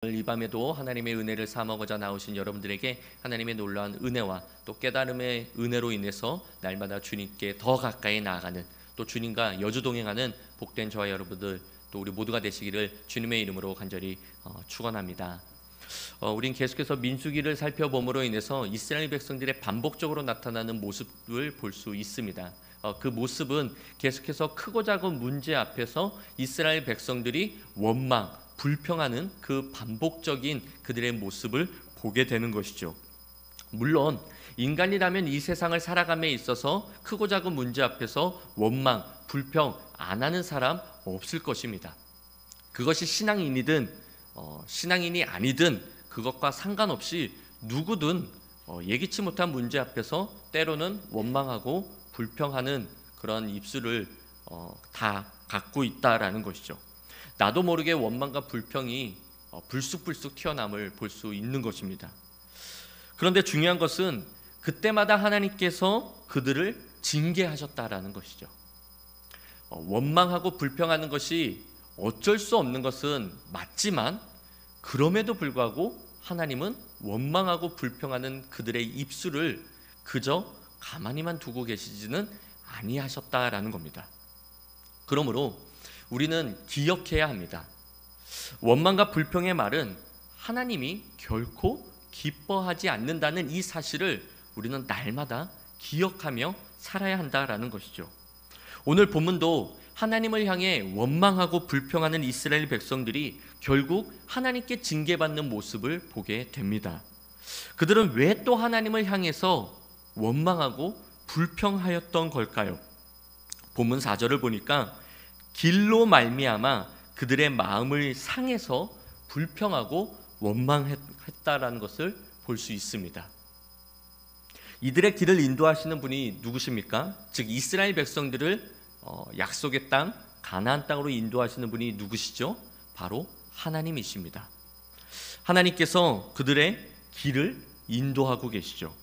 이 밤에도 하나님의 은혜를 삼아고자 나오신 여러분들에게 하나님의 놀라운 은혜와 또 깨달음의 은혜로 인해서 날마다 주님께 더 가까이 나아가는, 또 주님과 여주동행하는 복된 저와 여러분들, 또 우리 모두가 되시기를 주님의 이름으로 간절히 축원합니다. 우린 계속해서 민수기를 살펴봄으로 인해서 이스라엘 백성들의 반복적으로 나타나는 모습을 볼 수 있습니다. 그 모습은 계속해서 크고 작은 문제 앞에서 이스라엘 백성들이 원망, 불평하는 그 반복적인 그들의 모습을 보게 되는 것이죠. 물론 인간이라면 이 세상을 살아감에 있어서 크고 작은 문제 앞에서 원망, 불평 안 하는 사람 없을 것입니다. 그것이 신앙인이든 신앙인이 아니든 그것과 상관없이 누구든 예기치 못한 문제 앞에서 때로는 원망하고 불평하는 그런 입술을 다 갖고 있다라는 것이죠. 나도 모르게 원망과 불평이 불쑥불쑥 튀어나옴을 볼 수 있는 것입니다. 그런데 중요한 것은 그때마다 하나님께서 그들을 징계하셨다라는 것이죠. 원망하고 불평하는 것이 어쩔 수 없는 것은 맞지만, 그럼에도 불구하고 하나님은 원망하고 불평하는 그들의 입술을 그저 가만히만 두고 계시지는 아니하셨다라는 겁니다. 그러므로 우리는 기억해야 합니다. 원망과 불평의 말은 하나님이 결코 기뻐하지 않는다는 이 사실을 우리는 날마다 기억하며 살아야 한다라는 것이죠. 오늘 본문도 하나님을 향해 원망하고 불평하는 이스라엘 백성들이 결국 하나님께 징계받는 모습을 보게 됩니다. 그들은 왜 또 하나님을 향해서 원망하고 불평하였던 걸까요? 본문 4절을 보니까 길로 말미암아 그들의 마음을 상해서 불평하고 원망했다라는 것을 볼 수 있습니다. 이들의 길을 인도하시는 분이 누구십니까? 즉 이스라엘 백성들을 약속의 땅 가나안 땅으로 인도하시는 분이 누구시죠? 바로 하나님이십니다. 하나님께서 그들의 길을 인도하고 계시죠.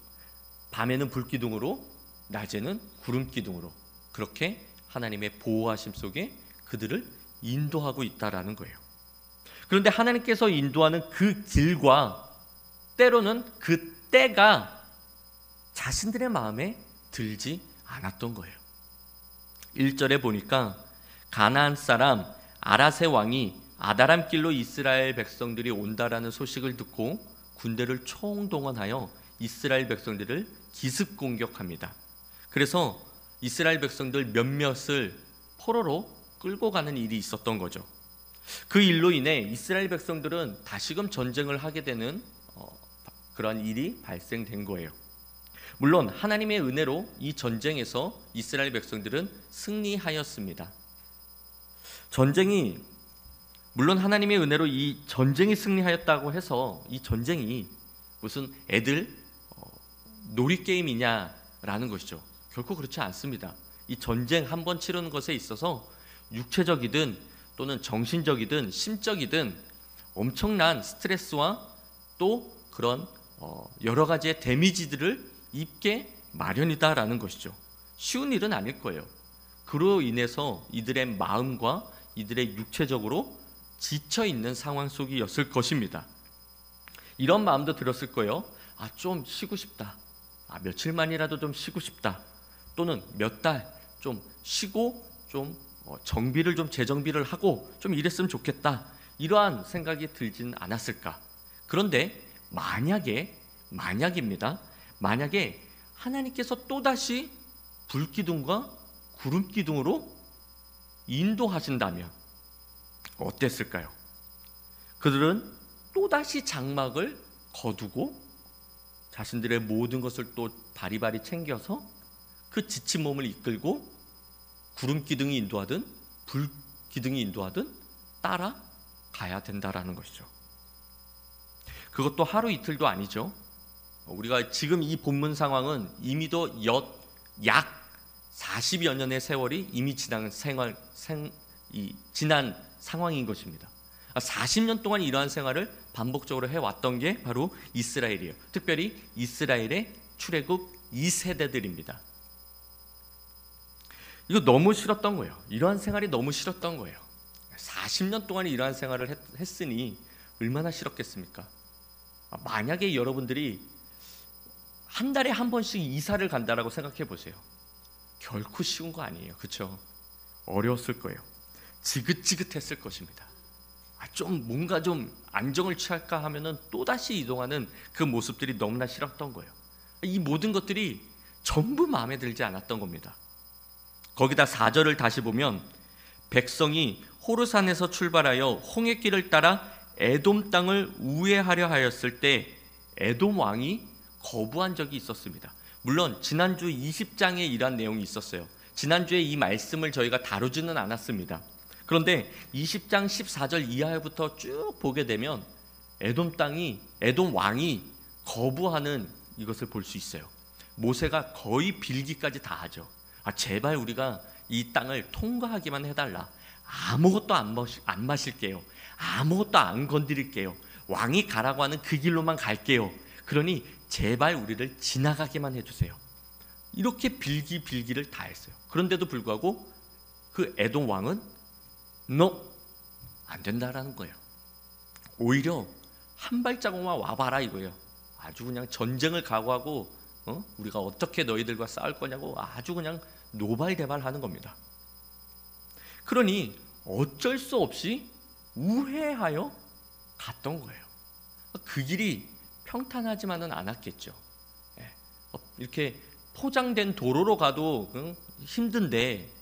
밤에는 불기둥으로, 낮에는 구름기둥으로, 그렇게 하나님의 보호하심 속에 그들을 인도하고 있다라는 거예요. 그런데 하나님께서 인도하는 그 길과 때로는 그 때가 자신들의 마음에 들지 않았던 거예요. 1절에 보니까 가나안 사람 아랏의 왕이 아다람 길로 이스라엘 백성들이 온다라는 소식을 듣고 군대를 총동원하여 이스라엘 백성들을 기습 공격합니다. 그래서 이스라엘 백성들 몇몇을 포로로 끌고 가는 일이 있었던 거죠. 그 일로 인해 이스라엘 백성들은 다시금 전쟁을 하게 되는 그런 일이 발생된 거예요. 물론 하나님의 은혜로 이 전쟁에서 이스라엘 백성들은 승리하였습니다. 전쟁이, 물론 하나님의 은혜로 이 전쟁이 승리하였다고 해서 이 전쟁이 무슨 애들 놀이게임이냐라는 것이죠. 결코 그렇지 않습니다. 이 전쟁 한 번 치르는 것에 있어서 육체적이든 또는 정신적이든 심적이든 엄청난 스트레스와 또 그런 여러 가지의 데미지들을 입게 마련이다라는 것이죠. 쉬운 일은 아닐 거예요. 그로 인해서 이들의 마음과 이들의 육체적으로 지쳐있는 상황 속이었을 것입니다. 이런 마음도 들었을 거예요. 좀 쉬고 싶다. 며칠만이라도 좀 쉬고 싶다. 또는 몇 달 좀 쉬고 좀 정비를 좀 재정비를 하고 좀 이랬으면 좋겠다. 이러한 생각이 들진 않았을까? 그런데 만약입니다. 만약에 하나님께서 또다시 불기둥과 구름기둥으로 인도하신다면 어땠을까요? 그들은 또다시 장막을 거두고 자신들의 모든 것을 또 바리바리 챙겨서 그 지친 몸을 이끌고 구름기둥이 인도하든 불기둥이 인도하든 따라가야 된다라는 것이죠. 그것도 하루 이틀도 아니죠. 우리가 지금 이 본문 상황은 이미도 약 40여 년의 세월이 이미 지난 상황인 것입니다. 40년 동안 이러한 생활을 반복적으로 해왔던 게 바로 이스라엘이에요. 특별히 이스라엘의 출애굽 2세대들입니다. 이거 너무 싫었던 거예요. 이러한 생활이 너무 싫었던 거예요. 40년 동안 이러한 생활을 했으니 얼마나 싫었겠습니까? 만약에 여러분들이 한 달에 한 번씩 이사를 간다라고 생각해 보세요. 결코 쉬운 거 아니에요. 그렇죠? 어려웠을 거예요. 지긋지긋했을 것입니다. 좀 뭔가 좀 안정을 취할까 하면은 또다시 이동하는 그 모습들이 너무나 싫었던 거예요. 이 모든 것들이 전부 마음에 들지 않았던 겁니다. 거기다 4절을 다시 보면 백성이 호르산에서 출발하여 홍해길을 따라 에돔 땅을 우회하려 하였을 때 에돔 왕이 거부한 적이 있었습니다. 물론 지난주 20장에 이러한 내용이 있었어요. 지난주에 이 말씀을 저희가 다루지는 않았습니다. 그런데 20장 14절 이하부터 쭉 보게 되면 에돔 왕이 거부하는 이것을 볼 수 있어요. 모세가 거의 빌기까지 다 하죠. 제발 우리가 이 땅을 통과하기만 해달라. 아무것도 안 마실게요. 아무것도 안 건드릴게요. 왕이 가라고 하는 그 길로만 갈게요. 그러니 제발 우리를 지나가게만 해주세요. 이렇게 빌기를 다 했어요. 그런데도 불구하고 그 에돔 왕은 안 된다라는 거예요. 오히려 한 발자국만 와봐라 이거예요. 아주 그냥 전쟁을 각오하고 우리가 어떻게 너희들과 싸울 거냐고 아주 그냥 노발대발하는 겁니다. 그러니 어쩔 수 없이 우회하여 갔던 거예요. 그 길이 평탄하지만은 않았겠죠. 이렇게 포장된 도로로 가도 힘든데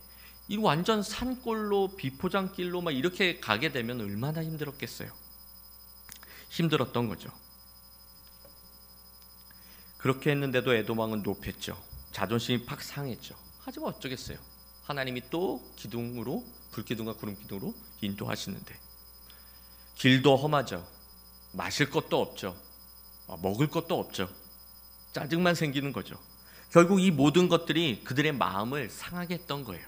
이 완전 산골로 비포장길로 막 이렇게 가게 되면 얼마나 힘들었겠어요. 힘들었던 거죠. 그렇게 했는데도 에돔 왕은 높였죠. 자존심이 팍 상했죠. 하지만 어쩌겠어요. 하나님이 또 기둥으로 불기둥과 구름기둥으로 인도하시는데 길도 험하죠. 마실 것도 없죠. 먹을 것도 없죠. 짜증만 생기는 거죠. 결국 이 모든 것들이 그들의 마음을 상하게 했던 거예요.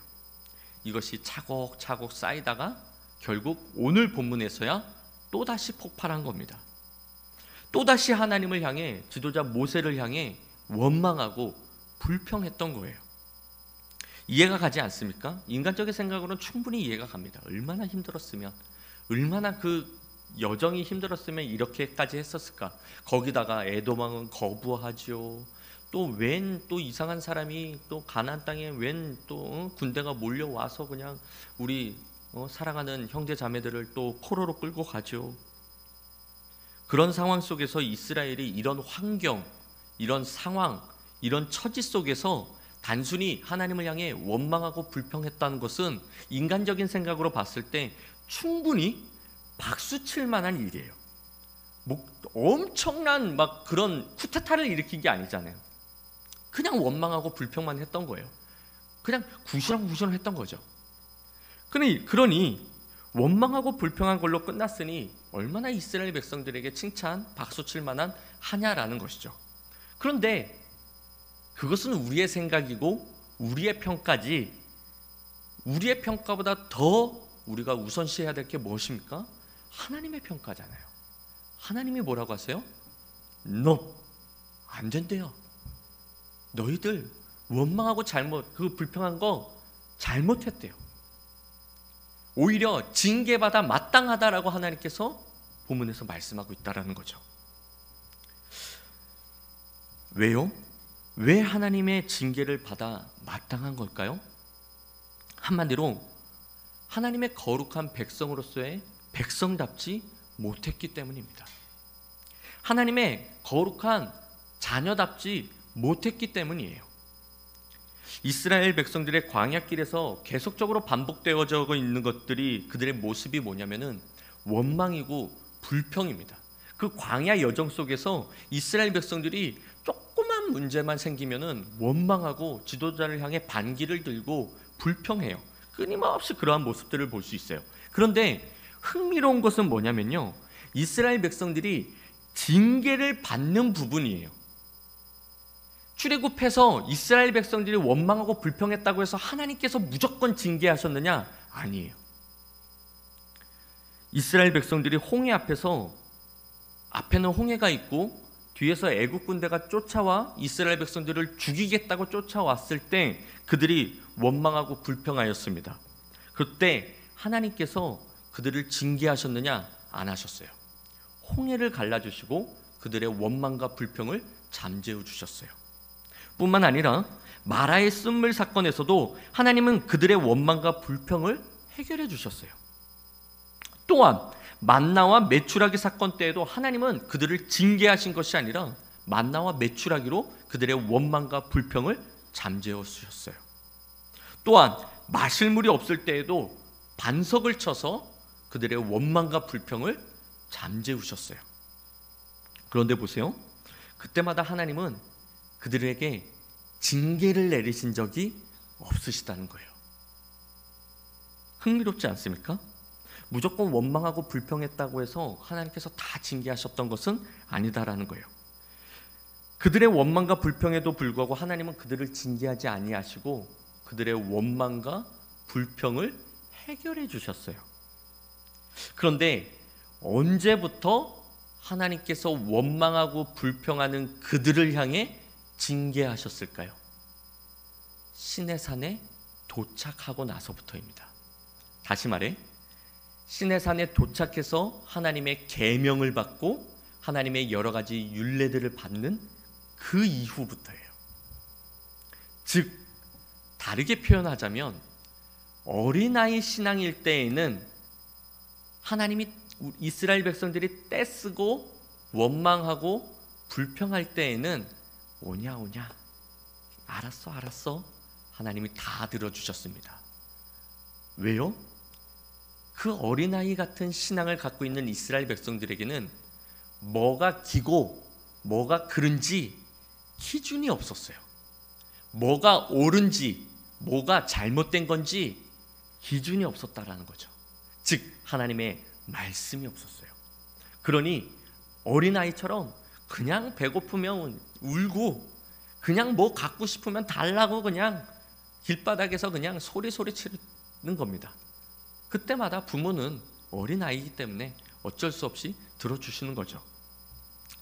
이것이 차곡차곡 쌓이다가 결국 오늘 본문에서야 또다시 폭발한 겁니다. 또다시 하나님을 향해, 지도자 모세를 향해 원망하고 불평했던 거예요. 이해가 가지 않습니까? 인간적인 생각으로는 충분히 이해가 갑니다. 얼마나 힘들었으면, 얼마나 그 여정이 힘들었으면 이렇게까지 했었을까. 거기다가 에돔 왕은 거부하지요. 또 웬 또 이상한 사람이 또 가나안 땅에 웬 또 군대가 몰려와서 그냥 우리 사랑하는 형제 자매들을 또 포로로 끌고 가죠. 그런 상황 속에서 이스라엘이 이런 환경, 이런 상황, 이런 처지 속에서 단순히 하나님을 향해 원망하고 불평했다는 것은 인간적인 생각으로 봤을 때 충분히 박수칠 만한 일이에요. 뭐 엄청난 막 그런 쿠데타를 일으킨 게 아니잖아요. 그냥 원망하고 불평만 했던 거예요. 그냥 구시렁구시렁 했던 거죠. 그러니 원망하고 불평한 걸로 끝났으니 얼마나 이스라엘 백성들에게 칭찬, 박수칠 만한 하냐라는 것이죠. 그런데 그것은 우리의 생각이고 우리의 평가지, 우리의 평가보다 더 우리가 우선시해야 될 게 무엇입니까? 하나님의 평가잖아요. 하나님이 뭐라고 하세요? 안 된대요. 너희들 원망하고 불평한 거 잘못했대요. 오히려 징계받아 마땅하다라고 하나님께서 본문에서 말씀하고 있다라는 거죠. 왜요? 왜 하나님의 징계를 받아 마땅한 걸까요? 한마디로 하나님의 거룩한 백성으로서의 백성답지 못했기 때문입니다. 하나님의 거룩한 자녀답지 못했기 때문이에요. 이스라엘 백성들의 광야길에서 계속적으로 반복되어져 있는 것들이, 그들의 모습이 뭐냐면은 원망이고 불평입니다. 그 광야 여정 속에서 이스라엘 백성들이 조그만 문제만 생기면은 원망하고 지도자를 향해 반기를 들고 불평해요. 끊임없이 그러한 모습들을 볼 수 있어요. 그런데 흥미로운 것은 뭐냐면요, 이스라엘 백성들이 징계를 받는 부분이에요. 출애굽해서 이스라엘 백성들이 원망하고 불평했다고 해서 하나님께서 무조건 징계하셨느냐? 아니에요. 이스라엘 백성들이 홍해 앞에는 홍해가 있고 뒤에서 애국 군대가 쫓아와 이스라엘 백성들을 죽이겠다고 쫓아왔을 때 그들이 원망하고 불평하였습니다. 그때 하나님께서 그들을 징계하셨느냐? 안 하셨어요. 홍해를 갈라주시고 그들의 원망과 불평을 잠재워 주셨어요. 뿐만 아니라 마라의 쓴물 사건에서도 하나님은 그들의 원망과 불평을 해결해 주셨어요. 또한 만나와 메추라기 사건 때에도 하나님은 그들을 징계하신 것이 아니라 만나와 메추라기로 그들의 원망과 불평을 잠재워 주셨어요. 또한 마실 물이 없을 때에도 반석을 쳐서 그들의 원망과 불평을 잠재우셨어요. 그런데 보세요. 그때마다 하나님은 그들에게 징계를 내리신 적이 없으시다는 거예요. 흥미롭지 않습니까? 무조건 원망하고 불평했다고 해서 하나님께서 다 징계하셨던 것은 아니다라는 거예요. 그들의 원망과 불평에도 불구하고 하나님은 그들을 징계하지 아니하시고 그들의 원망과 불평을 해결해 주셨어요. 그런데 언제부터 하나님께서 원망하고 불평하는 그들을 향해 징계하셨을까요? 시내산에 도착하고 나서부터입니다. 다시 말해 시내산에 도착해서 하나님의 계명을 받고 하나님의 여러 가지 율례들을 받는 그 이후부터예요. 즉 다르게 표현하자면 어린아이 신앙일 때에는 하나님이 이스라엘 백성들이 떼쓰고 원망하고 불평할 때에는 오냐 알았어 하나님이 다 들어주셨습니다. 왜요? 그 어린아이 같은 신앙을 갖고 있는 이스라엘 백성들에게는 뭐가 기고 뭐가 그른지 기준이 없었어요. 뭐가 옳은지 뭐가 잘못된 건지 기준이 없었다라는 거죠. 즉 하나님의 말씀이 없었어요. 그러니 어린아이처럼 그냥 배고프면 울고 그냥 뭐 갖고 싶으면 달라고 그냥 길바닥에서 그냥 소리 치르는 겁니다. 그때마다 부모는 어린아이이기 때문에 어쩔 수 없이 들어주시는 거죠.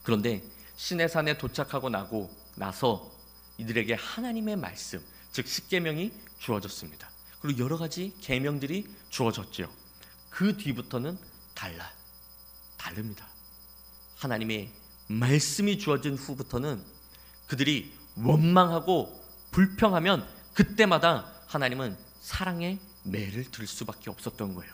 그런데 시내산에 도착하고 나서 이들에게 하나님의 말씀, 즉 십계명이 주어졌습니다. 그리고 여러 가지 계명들이 주어졌죠. 그 뒤부터는 다릅니다. 하나님의 말씀이 주어진 후부터는 그들이 원망하고 불평하면 그때마다 하나님은 사랑의 매를 들 수밖에 없었던 거예요.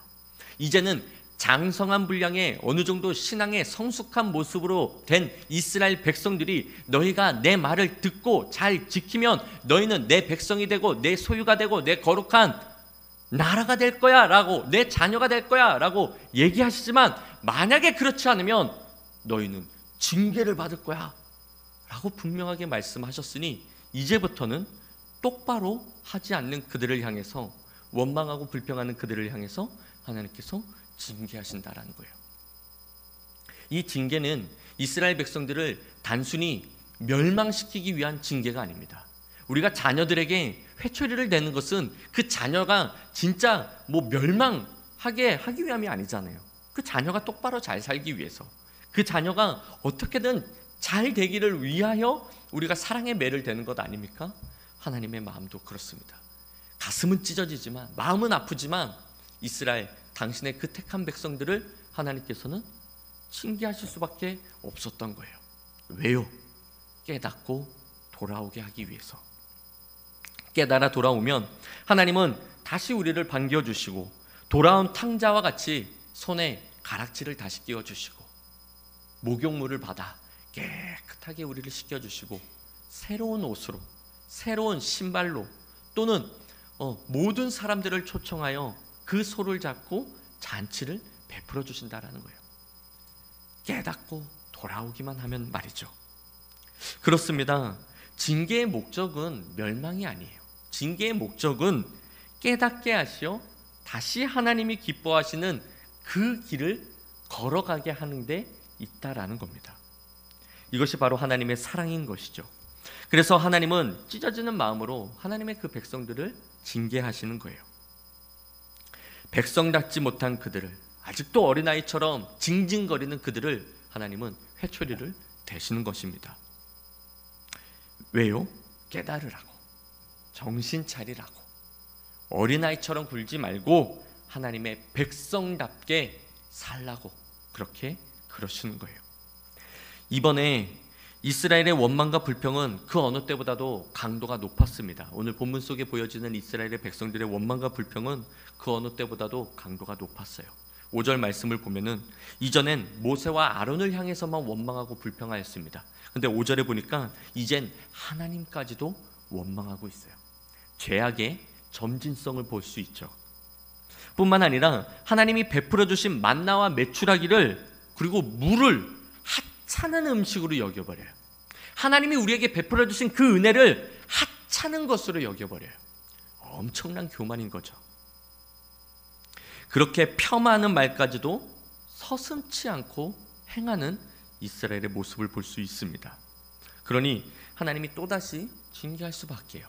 이제는 장성한 분량의 어느 정도 신앙의 성숙한 모습으로 된 이스라엘 백성들이 너희가 내 말을 듣고 잘 지키면 너희는 내 백성이 되고 내 소유가 되고 내 거룩한 나라가 될 거야 라고 내 자녀가 될 거야 라고 얘기하시지만 만약에 그렇지 않으면 너희는 징계를 받을 거야 라고 분명하게 말씀하셨으니 이제부터는 똑바로 하지 않는 그들을 향해서 원망하고 불평하는 그들을 향해서 하나님께서 징계하신다라는 거예요. 이 징계는 이스라엘 백성들을 단순히 멸망시키기 위한 징계가 아닙니다. 우리가 자녀들에게 회초리를 내는 것은 그 자녀가 진짜 뭐 멸망하게 하기 위함이 아니잖아요. 그 자녀가 똑바로 잘 살기 위해서 그 자녀가 어떻게든 잘 되기를 위하여 우리가 사랑의 매를 대는 것 아닙니까? 하나님의 마음도 그렇습니다. 가슴은 찢어지지만 마음은 아프지만 이스라엘 당신의 그 택한 백성들을 하나님께서는 징계하실 수밖에 없었던 거예요. 왜요? 깨닫고 돌아오게 하기 위해서. 깨달아 돌아오면 하나님은 다시 우리를 반겨주시고 돌아온 탕자와 같이 손에 가락지를 다시 끼워주시고 목욕물을 받아 깨끗하게 우리를 씻겨주시고 새로운 옷으로 새로운 신발로 또는 모든 사람들을 초청하여 그 소를 잡고 잔치를 베풀어 주신다라는 거예요. 깨닫고 돌아오기만 하면 말이죠. 그렇습니다. 징계의 목적은 멸망이 아니에요. 징계의 목적은 깨닫게 하시어 다시 하나님이 기뻐하시는 그 길을 걸어가게 하는 데 있다라는 겁니다. 이것이 바로 하나님의 사랑인 것이죠. 그래서 하나님은 찢어지는 마음으로 하나님의 그 백성들을 징계하시는 거예요. 백성답지 못한 그들을, 아직도 어린아이처럼 징징거리는 그들을 하나님은 회초리를 대시는 것입니다. 왜요? 깨달으라고, 정신 차리라고, 어린아이처럼 굴지 말고 하나님의 백성답게 살라고 그렇게 그러시는 거예요. 이번에 이스라엘의 원망과 불평은 그 어느 때보다도 강도가 높았습니다. 오늘 본문 속에 보여지는 이스라엘의 백성들의 원망과 불평은 그 어느 때보다도 강도가 높았어요. 5절 말씀을 보면은 이전엔 모세와 아론을 향해서만 원망하고 불평하였습니다. 근데 5절에 보니까 이젠 하나님까지도 원망하고 있어요. 죄악의 점진성을 볼 수 있죠. 뿐만 아니라 하나님이 베풀어 주신 만나와 메추라기를 그리고 물을 하찮은 음식으로 여겨버려요. 하나님이 우리에게 베풀어 주신 그 은혜를 하찮은 것으로 여겨버려요. 엄청난 교만인 거죠. 그렇게 폄하하는 말까지도 서슴지 않고 행하는 이스라엘의 모습을 볼 수 있습니다. 그러니 하나님이 또다시 징계할 수밖에요.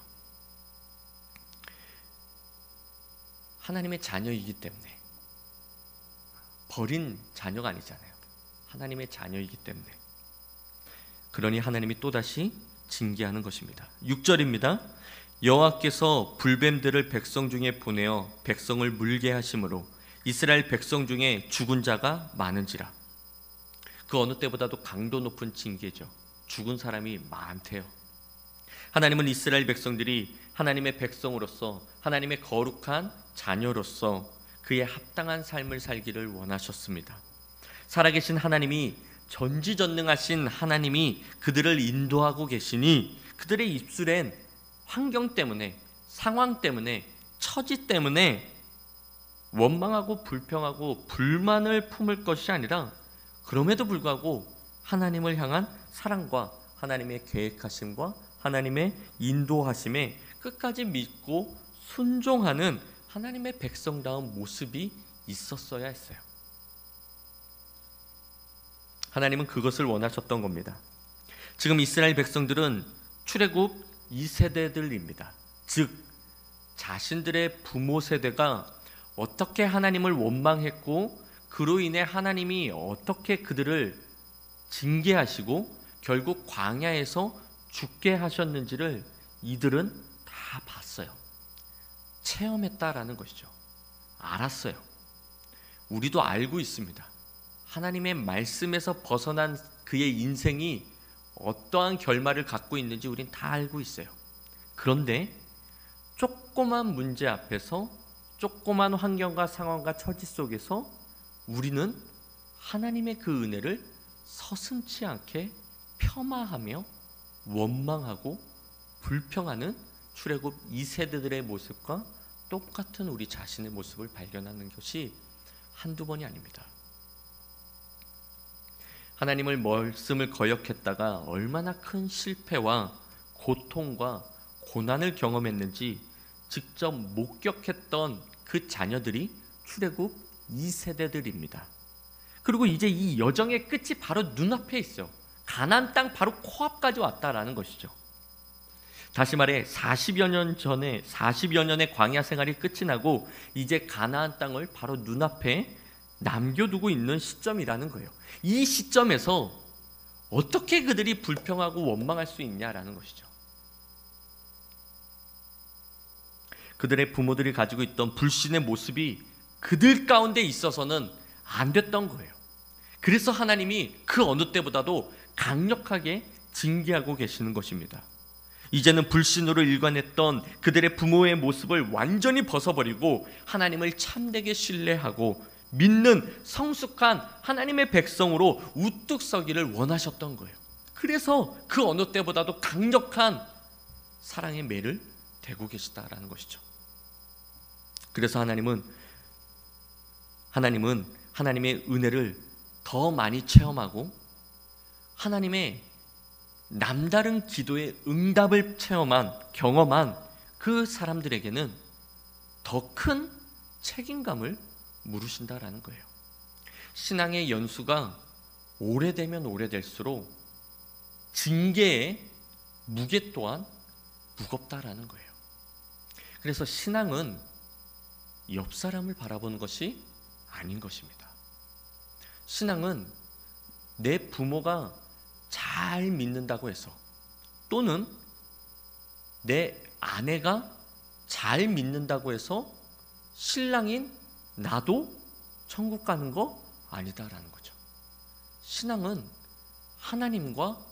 하나님의 자녀이기 때문에, 버린 자녀가 아니잖아요. 하나님의 자녀이기 때문에. 그러니 하나님이 또다시 징계하는 것입니다. 6절입니다. 여호와께서 불뱀들을 백성 중에 보내어 백성을 물게 하심으로 이스라엘 백성 중에 죽은 자가 많은지라. 그 어느 때보다도 강도 높은 징계죠. 죽은 사람이 많대요. 하나님은 이스라엘 백성들이 하나님의 백성으로서, 하나님의 거룩한 자녀로서 그의 합당한 삶을 살기를 원하셨습니다. 살아계신 하나님이, 전지전능하신 하나님이 그들을 인도하고 계시니 그들의 입술엔 환경 때문에, 상황 때문에, 처지 때문에 원망하고 불평하고 불만을 품을 것이 아니라, 그럼에도 불구하고 하나님을 향한 사랑과 하나님의 계획하심과 하나님의 인도하심에 끝까지 믿고 순종하는 하나님의 백성다운 모습이 있었어야 했어요. 하나님은 그것을 원하셨던 겁니다. 지금 이스라엘 백성들은 출애굽 2세대들입니다. 즉 자신들의 부모 세대가 어떻게 하나님을 원망했고 그로 인해 하나님이 어떻게 그들을 징계하시고 결국 광야에서 죽게 하셨는지를 이들은 다 봤어요. 체험했다라는 것이죠. 알았어요. 우리도 알고 있습니다. 하나님의 말씀에서 벗어난 그의 인생이 어떠한 결말을 갖고 있는지 우린 다 알고 있어요. 그런데 조그만 문제 앞에서, 조그만 환경과 상황과 처지 속에서 우리는 하나님의 그 은혜를 서슴지 않게 폄하하며 원망하고 불평하는 출애굽 2세대들의 모습과 똑같은 우리 자신의 모습을 발견하는 것이 한두 번이 아닙니다. 하나님을 말씀을 거역했다가 얼마나 큰 실패와 고통과 고난을 경험했는지 직접 목격했던 그 자녀들이 출애굽 2세대들입니다. 그리고 이제 이 여정의 끝이 바로 눈앞에 있어요. 가나안 땅 바로 코앞까지 왔다라는 것이죠. 다시 말해 40여 년의 광야 생활이 끝이 나고 이제 가나안 땅을 바로 눈앞에 남겨두고 있는 시점이라는 거예요. 이 시점에서 어떻게 그들이 불평하고 원망할 수 있냐라는 것이죠. 그들의 부모들이 가지고 있던 불신의 모습이 그들 가운데 있어서는 안 됐던 거예요. 그래서 하나님이 그 어느 때보다도 강력하게 징계하고 계시는 것입니다. 이제는 불신으로 일관했던 그들의 부모의 모습을 완전히 벗어버리고 하나님을 참되게 신뢰하고 믿는 성숙한 하나님의 백성으로 우뚝 서기를 원하셨던 거예요. 그래서 그 어느 때보다도 강력한 사랑의 매를 대고 계시다라는 것이죠. 그래서 하나님은 하나님의 은혜를 더 많이 체험하고 하나님의 남다른 기도의 응답을 경험한 그 사람들에게는 더 큰 책임감을 물으신다라는 거예요. 신앙의 연수가 오래되면 오래될수록 징계의 무게 또한 무겁다라는 거예요. 그래서 신앙은 옆 사람을 바라보는 것이 아닌 것입니다. 신앙은 내 부모가 잘 믿는다고 해서, 또는 내 아내가 잘 믿는다고 해서 신랑인 나도 천국 가는 거 아니다라는 거죠. 신앙은 하나님과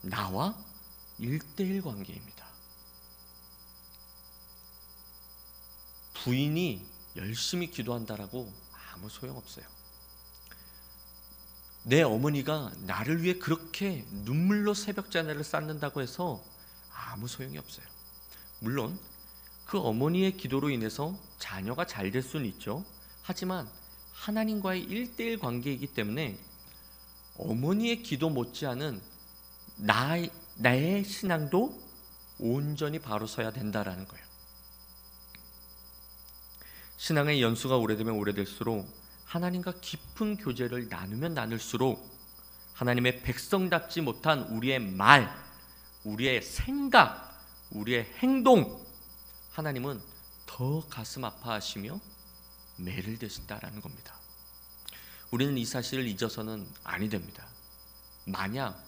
나와 1대1 관계입니다. 부인이 열심히 기도한다라고 아무 소용없어요. 내 어머니가 나를 위해 그렇게 눈물로 새벽자녀를 쌓는다고 해서 아무 소용이 없어요. 물론 그 어머니의 기도로 인해서 자녀가 잘 될 수는 있죠. 하지만 하나님과의 1대1 관계이기 때문에 어머니의 기도 못지않은 나의 신앙도 온전히 바로 서야 된다라는 거예요. 신앙의 연수가 오래되면 오래될수록 하나님과 깊은 교제를 나누면 나눌수록 하나님의 백성답지 못한 우리의 말, 우리의 생각, 우리의 행동, 하나님은 더 가슴 아파하시며 매를 대신다라는 겁니다. 우리는 이 사실을 잊어서는 아니 됩니다. 만약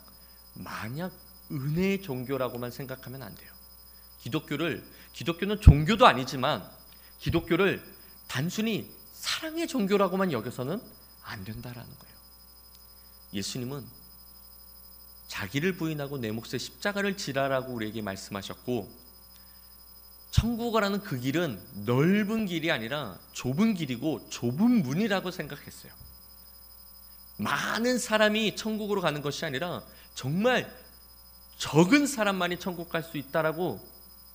은혜의 종교라고만 생각하면 안 돼요. 기독교는 종교도 아니지만 기독교를 단순히 사랑의 종교라고만 여겨서는 안 된다라는 거예요. 예수님은 자기를 부인하고 내 몫에 십자가를 지라라고 우리에게 말씀하셨고, 천국이라는 그 길은 넓은 길이 아니라 좁은 길이고 좁은 문이라고 생각했어요. 많은 사람이 천국으로 가는 것이 아니라 정말 적은 사람만이 천국 갈 수 있다라고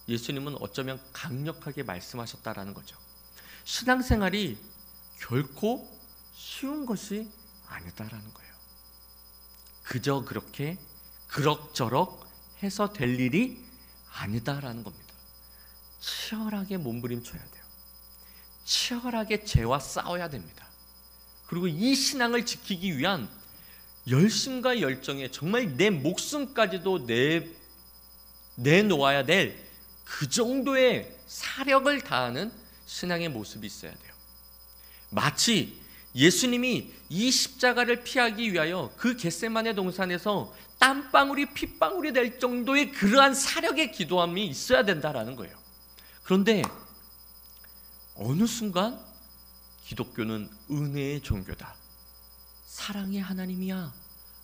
예수님은 어쩌면 강력하게 말씀하셨다라는 거죠. 신앙생활이 결코 쉬운 것이 아니다라는 거예요. 그저 그렇게 그럭저럭 해서 될 일이 아니다라는 겁니다. 치열하게 몸부림쳐야 돼요. 치열하게 죄와 싸워야 됩니다. 그리고 이 신앙을 지키기 위한 열심과 열정에 정말 내 목숨까지도 내놓아야 될 그 정도의 사력을 다하는 신앙의 모습이 있어야 돼요. 마치 예수님이 이 십자가를 피하기 위하여 그 겟세마네 동산에서 땀방울이 핏방울이 될 정도의 그러한 사력의 기도함이 있어야 된다라는 거예요. 그런데 어느 순간 기독교는 은혜의 종교다, 사랑의 하나님이야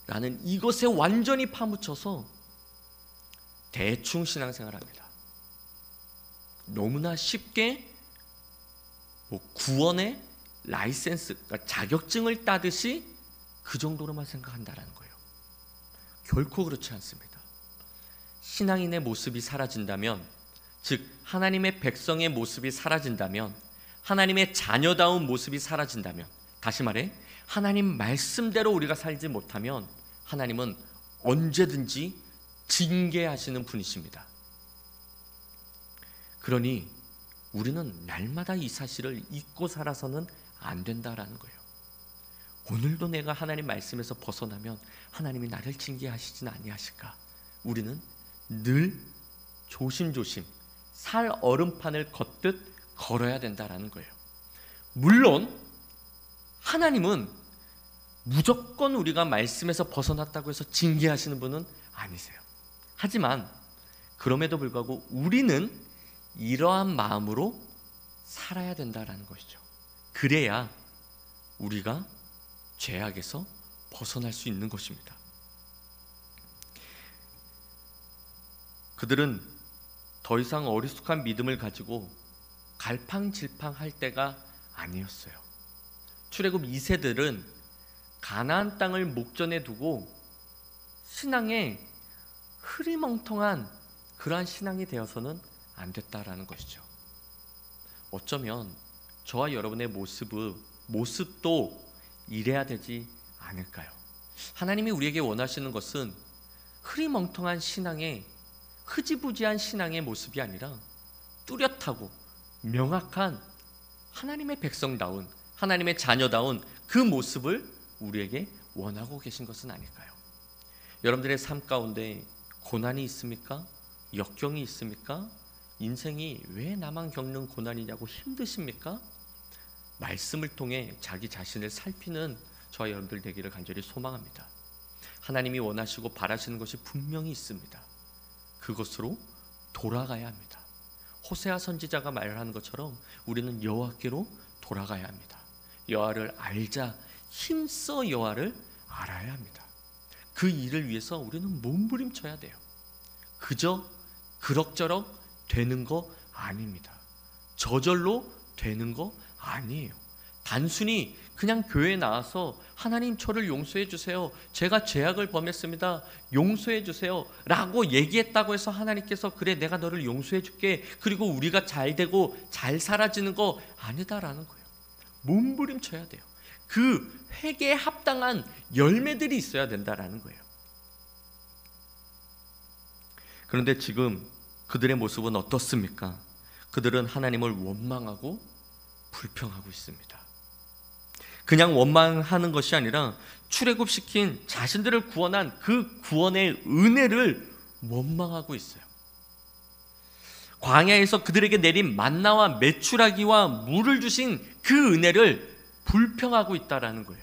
라는 이것에 완전히 파묻혀서 대충 신앙생활합니다. 너무나 쉽게 구원의 라이센스, 그러니까 자격증을 따듯이 그 정도로만 생각한다는 거예요. 결코 그렇지 않습니다. 신앙인의 모습이 사라진다면, 즉 하나님의 백성의 모습이 사라진다면, 하나님의 자녀다운 모습이 사라진다면, 다시 말해 하나님 말씀대로 우리가 살지 못하면 하나님은 언제든지 징계하시는 분이십니다. 그러니 우리는 날마다 이 사실을 잊고 살아서는 안 된다라는 거예요. 오늘도 내가 하나님 말씀에서 벗어나면 하나님이 나를 징계하시진 아니하실까? 우리는 늘 조심조심 살 얼음판을 걷듯 걸어야 된다라는 거예요. 물론 하나님은 무조건 우리가 말씀에서 벗어났다고 해서 징계하시는 분은 아니세요. 하지만 그럼에도 불구하고 우리는 이러한 마음으로 살아야 된다라는 것이죠. 그래야 우리가 죄악에서 벗어날 수 있는 것입니다. 그들은 더 이상 어리숙한 믿음을 가지고 갈팡질팡할 때가 아니었어요. 출애굽 2세들은 가나안 땅을 목전에 두고 신앙에 흐리멍텅한 그러한 신앙이 되어서는 안 됐다라는 것이죠. 어쩌면 저와 여러분의 모습도 이래야 되지 않을까요? 하나님이 우리에게 원하시는 것은 흐리멍텅한 신앙의, 흐지부지한 신앙의 모습이 아니라 뚜렷하고 명확한 하나님의 백성다운, 하나님의 자녀다운 그 모습을 우리에게 원하고 계신 것은 아닐까요? 여러분들의 삶 가운데 고난이 있습니까? 역경이 있습니까? 인생이 왜 나만 겪는 고난이냐고 힘드십니까? 말씀을 통해 자기 자신을 살피는 저와 여러분들 되기를 간절히 소망합니다. 하나님이 원하시고 바라시는 것이 분명히 있습니다. 그것으로 돌아가야 합니다. 호세아 선지자가 말하는 것처럼 우리는 여호와께로 돌아가야 합니다. 여호와를 알자, 힘써 여호와를 알아야 합니다. 그 일을 위해서 우리는 몸부림쳐야 돼요. 그저 그럭저럭 되는 거 아닙니다. 저절로 되는 거 아니에요. 단순히 그냥 교회에 나와서 하나님 저를 용서해 주세요, 제가 죄악을 범했습니다, 용서해 주세요 라고 얘기했다고 해서 하나님께서 그래 내가 너를 용서해 줄게 그리고 우리가 잘 되고 잘 살아지는 거 아니다라는 거예요. 몸부림쳐야 돼요. 그 회개에 합당한 열매들이 있어야 된다라는 거예요. 그런데 지금 그들의 모습은 어떻습니까? 그들은 하나님을 원망하고 불평하고 있습니다. 그냥 원망하는 것이 아니라 출애굽시킨 자신들을 구원한 그 구원의 은혜를 원망하고 있어요. 광야에서 그들에게 내린 만나와 메추라기와 물을 주신 그 은혜를 불평하고 있다라는 거예요.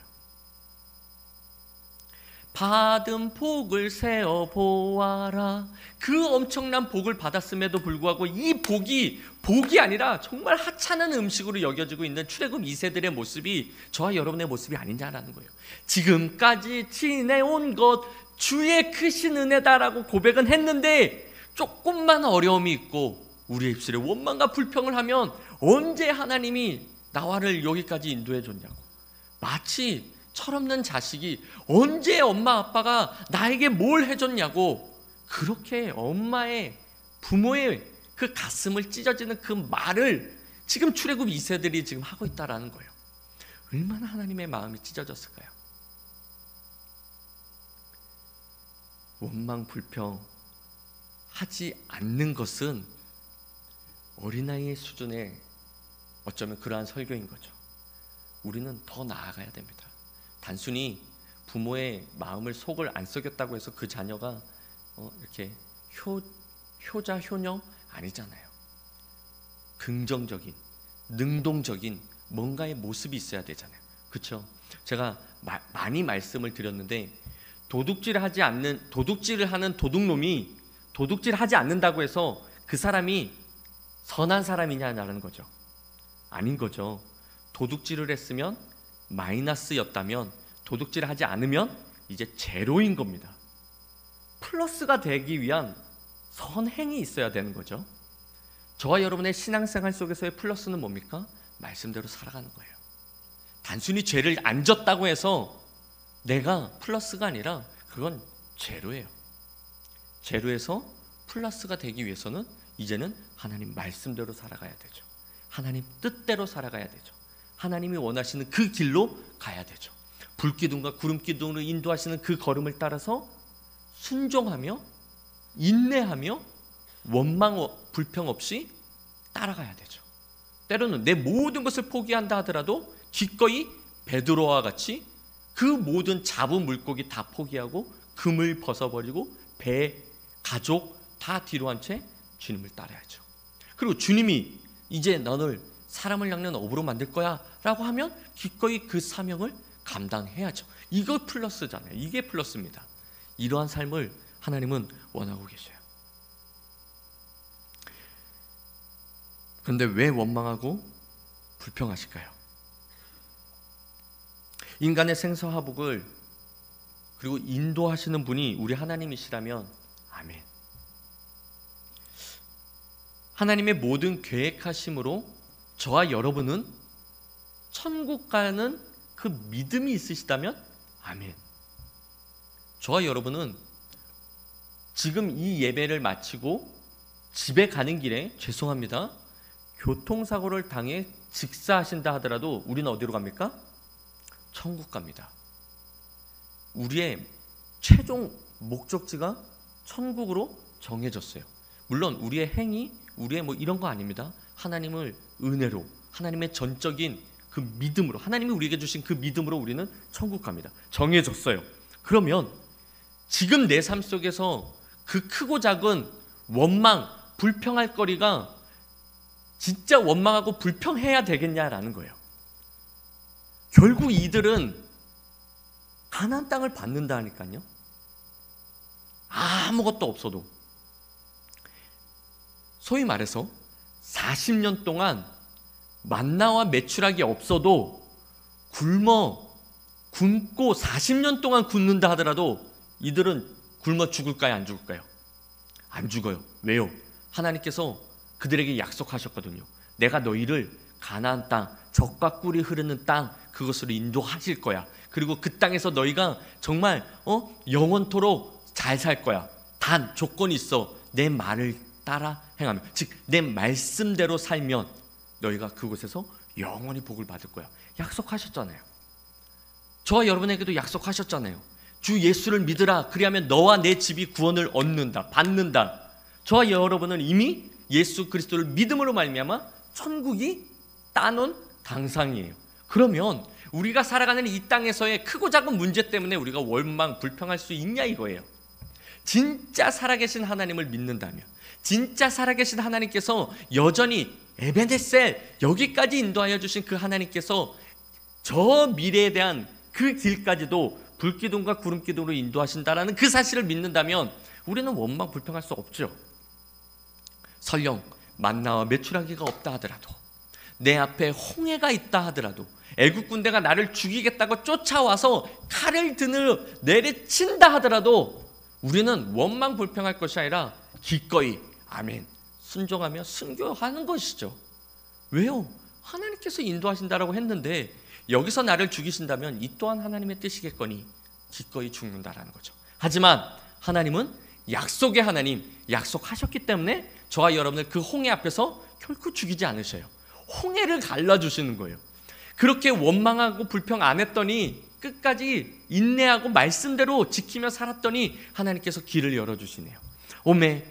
받은 복을 세어 보아라. 그 엄청난 복을 받았음에도 불구하고 이 복이 아니라 정말 하찮은 음식으로 여겨지고 있는 출애굽 2세들의 모습이 저와 여러분의 모습이 아니냐라는 거예요. 지금까지 지내온 것 주의 크신 은혜다라고 고백은 했는데 조금만 어려움이 있고 우리의 입술에 원망과 불평을 하면 언제 하나님이 나와를 여기까지 인도해 줬냐고, 마치 철없는 자식이 언제 엄마 아빠가 나에게 뭘 해줬냐고 그렇게 엄마의 부모의 그 가슴을 찢어지는 그 말을 지금 출애굽 2세들이 지금 하고 있다라는 거예요. 얼마나 하나님의 마음이 찢어졌을까요? 원망 불평 하지 않는 것은 어린아이의 수준의 어쩌면 그러한 설교인 거죠. 우리는 더 나아가야 됩니다. 단순히 부모의 마음을 속을 안 썩였다고 해서 그 자녀가 이렇게 효자 효녀 아니잖아요. 긍정적인, 능동적인 뭔가의 모습이 있어야 되잖아요. 그렇죠? 제가 많이 말씀을 드렸는데 도둑질을 하는 도둑놈이 도둑질하지 않는다고 해서 그 사람이 선한 사람이냐라는 거죠. 아닌 거죠. 도둑질을 했으면 마이너스였다면 도둑질을 하지 않으면 이제 제로인 겁니다. 플러스가 되기 위한 선행이 있어야 되는 거죠. 저와 여러분의 신앙생활 속에서의 플러스는 뭡니까? 말씀대로 살아가는 거예요. 단순히 죄를 안 졌다고 해서 내가 플러스가 아니라 그건 제로예요. 제로에서 플러스가 되기 위해서는 이제는 하나님 말씀대로 살아가야 되죠. 하나님 뜻대로 살아가야 되죠. 하나님이 원하시는 그 길로 가야 되죠. 불기둥과 구름기둥으로 인도하시는 그 걸음을 따라서 순종하며 인내하며 원망 불평 없이 따라가야 되죠. 때로는 내 모든 것을 포기한다 하더라도 기꺼이 베드로와 같이 그 모든 잡은 물고기 다 포기하고 금을 벗어버리고 배, 가족 다 뒤로 한 채 주님을 따라야죠. 그리고 주님이 이제 너를 사람을 낚는 어부로 만들 거야 라고 하면 기꺼이 그 사명을 감당해야죠. 이거 플러스잖아요. 이게 플러스입니다. 이러한 삶을 하나님은 원하고 계셔요. 그런데 왜 원망하고 불평하실까요? 인간의 생사화복을 그리고 인도하시는 분이 우리 하나님이시라면 아멘. 하나님의 모든 계획하심으로 저와 여러분은 천국 가는 그 믿음이 있으시다면 아멘. 저와 여러분은 지금 이 예배를 마치고 집에 가는 길에 죄송합니다, 교통사고를 당해 직사하신다 하더라도 우리는 어디로 갑니까? 천국 갑니다. 우리의 최종 목적지가 천국으로 정해졌어요. 물론 우리의 행위, 우리의 뭐 이런 거 아닙니다. 하나님을 은혜로, 하나님의 전적인 그 믿음으로, 하나님이 우리에게 주신 그 믿음으로 우리는 천국 갑니다. 정해졌어요. 그러면 지금 내 삶 속에서 그 크고 작은 원망, 불평할 거리가 진짜 원망하고 불평해야 되겠냐라는 거예요. 결국 이들은 가나안 땅을 받는다니까요. 아무것도 없어도. 소위 말해서 40년 동안 만나와 메추라기 없어도 굶어 굶고 40년 동안 굶는다 하더라도 이들은 굶어 죽을까요? 안 죽을까요? 안 죽어요. 왜요? 하나님께서 그들에게 약속하셨거든요. 내가 너희를 가나안 땅, 젖과 꿀이 흐르는 땅, 그것으로 인도하실 거야. 그리고 그 땅에서 너희가 정말 영원토록 잘 살 거야. 단 조건이 있어. 내 말을 따라 행하면, 즉 내 말씀대로 살면 너희가 그곳에서 영원히 복을 받을 거야. 약속하셨잖아요. 저와 여러분에게도 약속하셨잖아요. 주 예수를 믿으라. 그리하면 너와 내 집이 구원을 얻는다, 받는다. 저와 여러분은 이미 예수 그리스도를 믿음으로 말미암아 천국이 따놓은 당상이에요. 그러면 우리가 살아가는 이 땅에서의 크고 작은 문제 때문에 우리가 원망 불평할 수 있냐 이거예요. 진짜 살아계신 하나님을 믿는다면, 진짜 살아계신 하나님께서 여전히 에베네셀 여기까지 인도하여 주신 그 하나님께서 저 미래에 대한 그 길까지도 불기둥과 구름기둥으로 인도하신다라는 그 사실을 믿는다면 우리는 원망 불평할 수 없죠. 설령 만나와 메추라기가 없다 하더라도, 내 앞에 홍해가 있다 하더라도, 애국 군대가 나를 죽이겠다고 쫓아와서 칼을 등을 내리친다 하더라도 우리는 원망 불평할 것이 아니라 기꺼이 아멘 순종하며 순교하는 것이죠. 왜요? 하나님께서 인도하신다라고 했는데 여기서 나를 죽이신다면 이 또한 하나님의 뜻이겠거니 기꺼이 죽는다라는 거죠. 하지만 하나님은 약속의 하나님, 약속하셨기 때문에 저와 여러분을 그 홍해 앞에서 결코 죽이지 않으셔요. 홍해를 갈라주시는 거예요. 그렇게 원망하고 불평 안 했더니 끝까지 인내하고 말씀대로 지키며 살았더니 하나님께서 길을 열어주시네요. 오메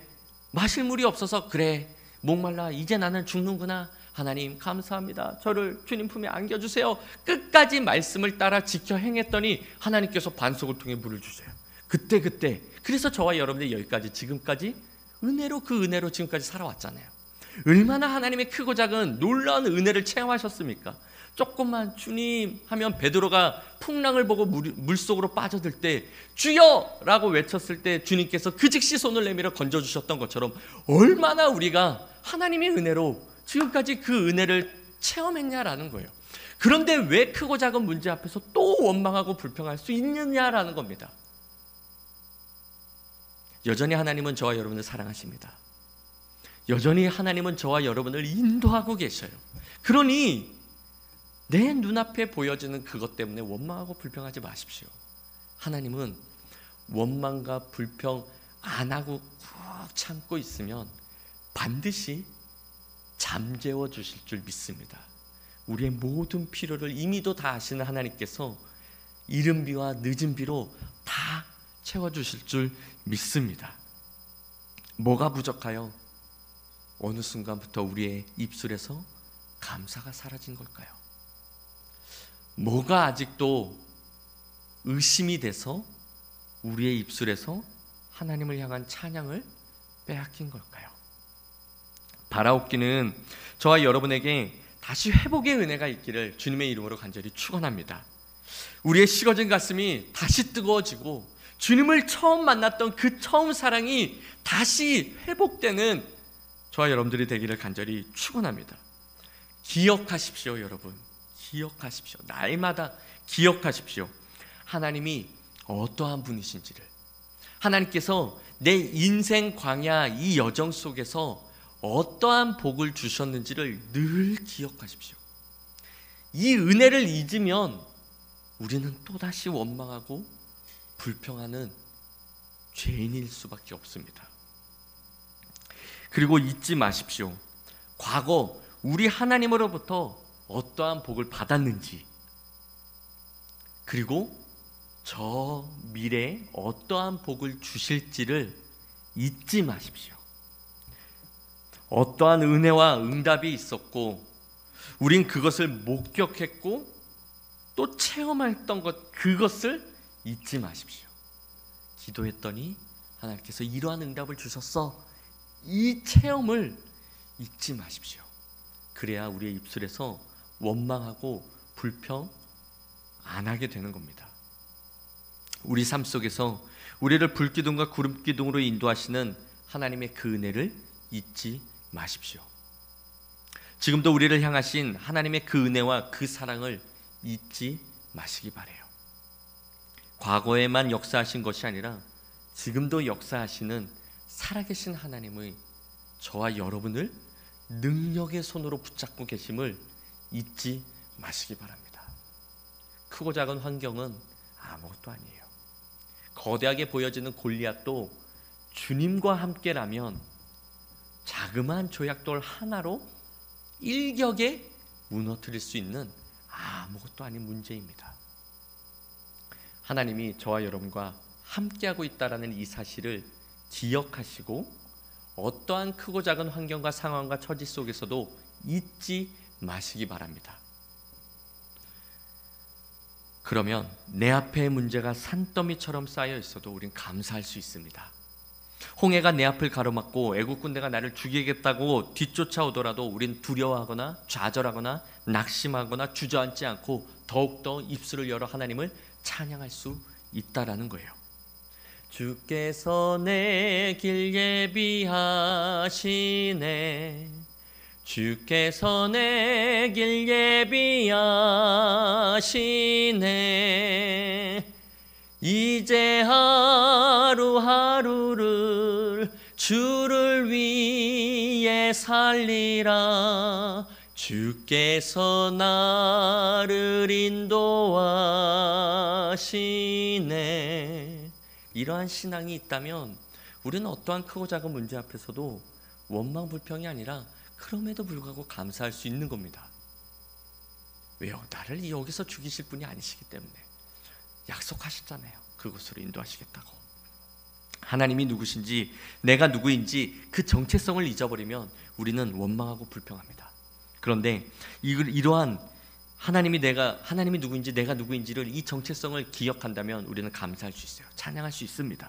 마실 물이 없어서 그래 목말라 이제 나는 죽는구나. 하나님 감사합니다. 저를 주님 품에 안겨주세요. 끝까지 말씀을 따라 지켜 행했더니 하나님께서 반석을 통해 물을 주세요. 그때 그래서 저와 여러분들이 여기까지 지금까지 은혜로 그 은혜로 지금까지 살아왔잖아요. 얼마나 하나님의 크고 작은 놀라운 은혜를 체험하셨습니까? 조금만 주님 하면 베드로가 풍랑을 보고 물속으로 빠져들 때 주여! 라고 외쳤을 때 주님께서 그 즉시 손을 내밀어 건져주셨던 것처럼 얼마나 우리가 하나님의 은혜로 지금까지 그 은혜를 체험했냐라는 거예요. 그런데 왜 크고 작은 문제 앞에서 또 원망하고 불평할 수 있느냐라는 겁니다. 여전히 하나님은 저와 여러분을 사랑하십니다. 여전히 하나님은 저와 여러분을 인도하고 계셔요. 그러니 내 눈앞에 보여지는 그것 때문에 원망하고 불평하지 마십시오. 하나님은 원망과 불평 안 하고 꾹 참고 있으면 반드시 잠재워 주실 줄 믿습니다. 우리의 모든 필요를 이미도 다 아시는 하나님께서 이른 비와 늦은 비로 다 채워주실 줄 믿습니다. 뭐가 부족하여 어느 순간부터 우리의 입술에서 감사가 사라진 걸까요? 뭐가 아직도 의심이 돼서 우리의 입술에서 하나님을 향한 찬양을 빼앗긴 걸까요? 바라옵기는 저와 여러분에게 다시 회복의 은혜가 있기를 주님의 이름으로 간절히 축원합니다. 우리의 식어진 가슴이 다시 뜨거워지고 주님을 처음 만났던 그 처음 사랑이 다시 회복되는 저와 여러분들이 되기를 간절히 축원합니다. 기억하십시오, 여러분. 기억하십시오. 날마다 기억하십시오. 하나님이 어떠한 분이신지를, 하나님께서 내 인생 광야 이 여정 속에서 어떠한 복을 주셨는지를 늘 기억하십시오. 이 은혜를 잊으면 우리는 또다시 원망하고 불평하는 죄인일 수밖에 없습니다. 그리고 잊지 마십시오. 과거 우리 하나님으로부터 어떠한 복을 받았는지, 그리고 저 미래에 어떠한 복을 주실지를 잊지 마십시오. 어떠한 은혜와 응답이 있었고 우린 그것을 목격했고 또 체험했던 그것을 잊지 마십시오. 기도했더니 하나님께서 이러한 응답을 주셨어. 이 체험을 잊지 마십시오. 그래야 우리의 입술에서 원망하고 불평 안 하게 되는 겁니다. 우리 삶 속에서 우리를 불기둥과 구름기둥으로 인도하시는 하나님의 그 은혜를 잊지 마십시오. 지금도 우리를 향하신 하나님의 그 은혜와 그 사랑을 잊지 마시기 바라요. 과거에만 역사하신 것이 아니라 지금도 역사하시는 살아계신 하나님의 저와 여러분을 능력의 손으로 붙잡고 계심을 잊지 마시기 바랍니다. 크고 작은 환경은 아무것도 아니에요. 거대하게 보여지는 골리앗도 주님과 함께라면 자그마한 조약돌 하나로 일격에 무너뜨릴 수 있는 아무것도 아닌 문제입니다. 하나님이 저와 여러분과 함께하고 있다는 이 사실을 기억하시고 어떠한 크고 작은 환경과 상황과 처지 속에서도 잊지 마시기 바랍니다. 그러면 내 앞에 문제가 산더미처럼 쌓여 있어도 우린 감사할 수 있습니다. 홍해가 내 앞을 가로막고 애국 군대가 나를 죽이겠다고 뒤쫓아오더라도 우린 두려워하거나 좌절하거나 낙심하거나 주저앉지 않고 더욱더 입술을 열어 하나님을 찬양할 수 있다라는 거예요. 주께서 내 길 예비하시네, 주께서 내 길 예비하시네, 이제 하루하루를 주를 위해 살리라, 주께서 나를 인도하시네. 이러한 신앙이 있다면 우리는 어떠한 크고 작은 문제 앞에서도 원망 불평이 아니라 그럼에도 불구하고 감사할 수 있는 겁니다. 왜요? 나를 여기서 죽이실 분이 아니시기 때문에. 약속하셨잖아요. 그곳으로 인도하시겠다고. 하나님이 누구신지, 내가 누구인지 그 정체성을 잊어버리면 우리는 원망하고 불평합니다. 그런데 이러한 하나님이 누구인지 내가 누구인지를, 이 정체성을 기억한다면 우리는 감사할 수 있어요. 찬양할 수 있습니다.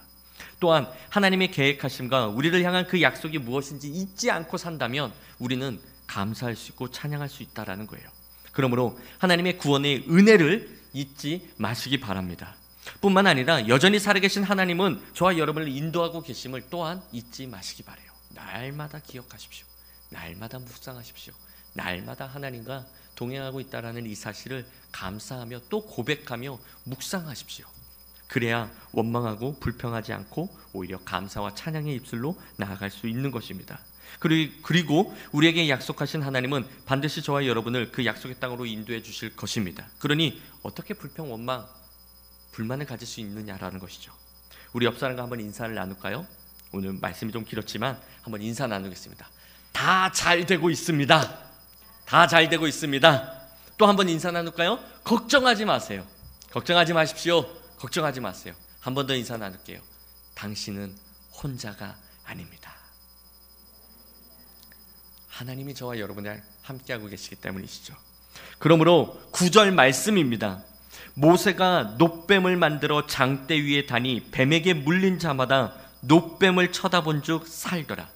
또한 하나님의 계획하심과 우리를 향한 그 약속이 무엇인지 잊지 않고 산다면 우리는 감사할 수 있고 찬양할 수 있다라는 거예요. 그러므로 하나님의 구원의 은혜를 잊지 마시기 바랍니다. 뿐만 아니라 여전히 살아계신 하나님은 저와 여러분을 인도하고 계심을 또한 잊지 마시기 바라요. 날마다 기억하십시오. 날마다 묵상하십시오. 날마다 하나님과 동행하고 있다는 이 사실을 감사하며 또 고백하며 묵상하십시오. 그래야 원망하고 불평하지 않고 오히려 감사와 찬양의 입술로 나아갈 수 있는 것입니다. 그리고 우리에게 약속하신 하나님은 반드시 저와 여러분을 그 약속의 땅으로 인도해 주실 것입니다. 그러니 어떻게 불평, 원망, 불만을 가질 수 있느냐라는 것이죠. 우리 옆 사람과 한번 인사를 나눌까요? 오늘 말씀이 좀 길었지만 한번 인사 나누겠습니다. 다 잘 되고 있습니다. 다 잘 되고 있습니다. 또 한번 인사 나눌까요? 걱정하지 마세요. 걱정하지 마십시오. 걱정하지 마세요. 한 번 더 인사 나눌게요. 당신은 혼자가 아닙니다. 하나님이 저와 여러분을 함께하고 계시기 때문이시죠. 그러므로 9절 말씀입니다. 모세가 놋뱀을 만들어 장대 위에 다니 뱀에게 물린 자마다 놋뱀을 쳐다본 즉 살더라.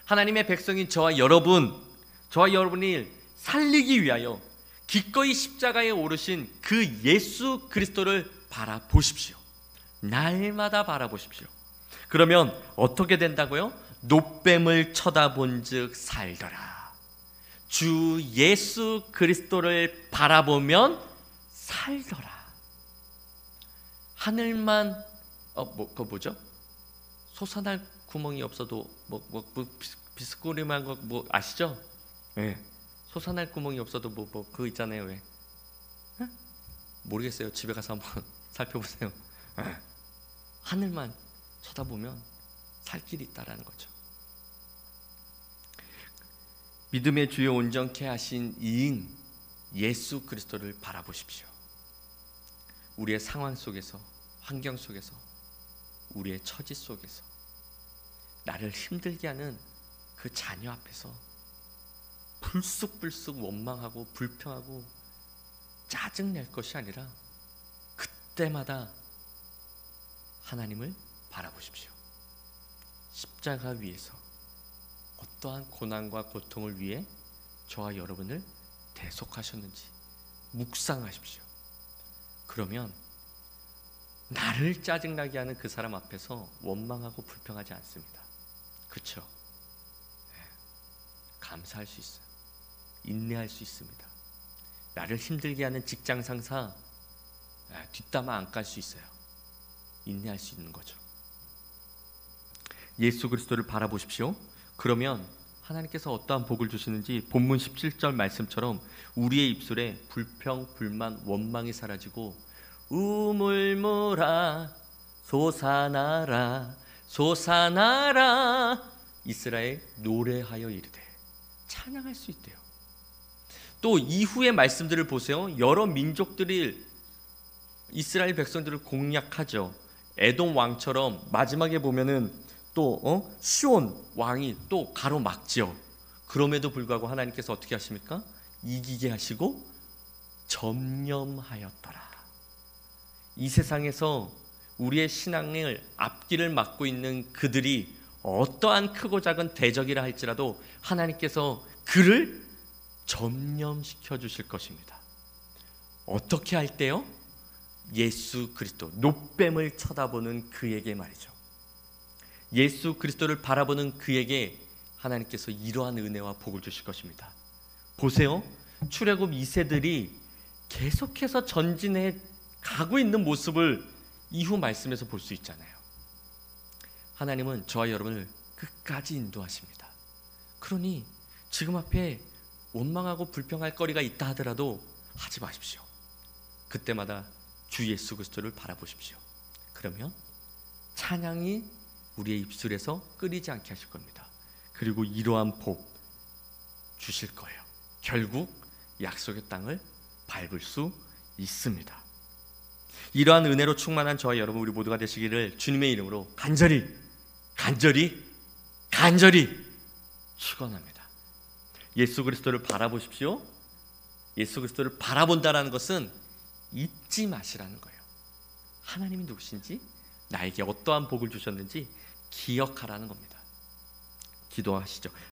하나님의 백성인 저와 여러분이 살리기 위하여 기꺼이 십자가에 오르신 그 예수 그리스도를 바라보십시오. 날마다 바라보십시오. 그러면 어떻게 된다고요? 놋뱀을 쳐다본 즉 살더라. 주 예수 그리스도를 바라보면 살더라. 하늘만 그거 뭐죠? 솟아날 구멍이 없어도 비스코리만 거 아시죠? 네. 솟아날 구멍이 없어도 그거 있잖아요. 왜? 네? 모르겠어요. 집에 가서 한번 살펴보세요. 네. 하늘만 쳐다보면 살 길이 있다라는 거죠. 믿음의 주요 온전케 하신 이인 예수 그리스도를 바라보십시오. 우리의 상황 속에서, 환경 속에서, 우리의 처지 속에서 나를 힘들게 하는 그 자녀 앞에서 불쑥불쑥 원망하고 불평하고 짜증낼 것이 아니라 그때마다 하나님을 바라보십시오. 십자가 위에서 어떠한 고난과 고통을 위해 저와 여러분을 대속하셨는지 묵상하십시오. 그러면 나를 짜증나게 하는 그 사람 앞에서 원망하고 불평하지 않습니다. 그렇죠? 네. 감사할 수 있어요. 인내할 수 있습니다. 나를 힘들게 하는 직장 상사 뒷담화 안 깔 수 있어요. 인내할 수 있는 거죠. 예수 그리스도를 바라보십시오. 그러면 하나님께서 어떠한 복을 주시는지 본문 17절 말씀처럼 우리의 입술에 불평, 불만, 원망이 사라지고 우물물아 솟아나라 솟아나라 이스라엘 노래하여 이르되 찬양할 수 있대요. 또 이후의 말씀들을 보세요. 여러 민족들이 이스라엘 백성들을 공략하죠. 에돔 왕처럼 마지막에 보면은 또 시온 왕이 또 가로막지요. 그럼에도 불구하고 하나님께서 어떻게 하십니까? 이기게 하시고 점령하였더라. 이 세상에서 우리의 신앙을 앞길을 막고 있는 그들이 어떠한 크고 작은 대적이라 할지라도 하나님께서 그를 점령시켜 주실 것입니다. 어떻게 할 때요? 예수 그리스도 노뱀을 쳐다보는 그에게 말이죠. 예수 그리스도를 바라보는 그에게 하나님께서 이러한 은혜와 복을 주실 것입니다. 보세요. 출애굽 2세들이 계속해서 전진해 가고 있는 모습을 이후 말씀에서 볼 수 있잖아요. 하나님은 저와 여러분을 끝까지 인도하십니다. 그러니 지금 앞에 원망하고 불평할 거리가 있다 하더라도 하지 마십시오. 그때마다 주 예수 그리스도를 바라보십시오. 그러면 찬양이 우리의 입술에서 끊이지 않게 하실 겁니다. 그리고 이러한 복 주실 거예요. 결국 약속의 땅을 밟을 수 있습니다. 이러한 은혜로 충만한 저와 여러분 우리 모두가 되시기를 주님의 이름으로 간절히 축원합니다. 예수 그리스도를 바라보십시오. 예수 그리스도를 바라본다라는 것은 잊지 마시라는 거예요. 하나님이 누구신지, 나에게 어떠한 복을 주셨는지 기억하라는 겁니다. 기도하시죠.